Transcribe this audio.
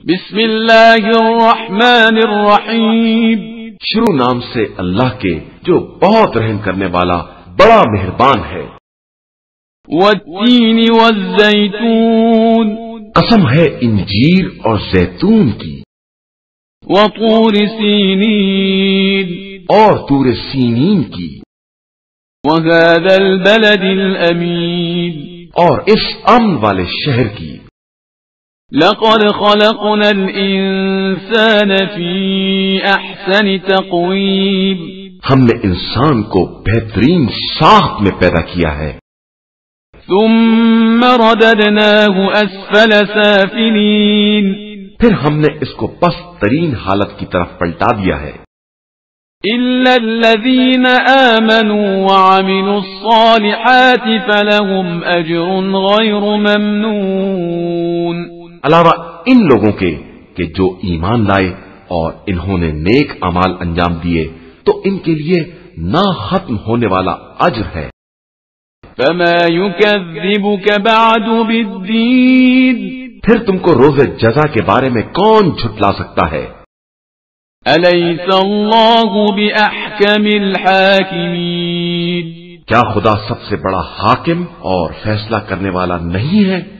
بسم اللہ الرحمن الرحیم، شروع نام سے اللہ کے جو بہت رحم کرنے والا بڑا مہربان ہے۔ والتین والزیتون، قسم ہے انجیر اور زیتون کی، وطور سینین، اور طور سینین کی، وهذا البلد الامین، اور اس امن والے شہر کی۔ لقد خلقنا الانسان فی احسن تقویم، ہم نے انسان کو بہترین ساخت میں پیدا کیا ہے۔ ثم رددناه اسفل سافلین، پھر ہم نے اس کو پست ترین حالت کی طرف پلٹا دیا ہے۔ إلا الذين آمنوا وعملوا الصالحات فلهم أجر غير ممنون، علاوہ ان لوگوں کے کہ جو ایمان لائے اور انہوں نے نیک اعمال انجام دیے تو ان کے لیے نہ ختم ہونے والا اجر ہے۔ فما يكذبك بعد بالدين، پھر تم کو روز جزا کے بارے میں کون جھٹلا سکتا ہے؟ أليس الله بأحكم الحاكمين، کیا خدا سب سے بڑا حاکم اور فیصلہ کرنے والا نہیں ہے؟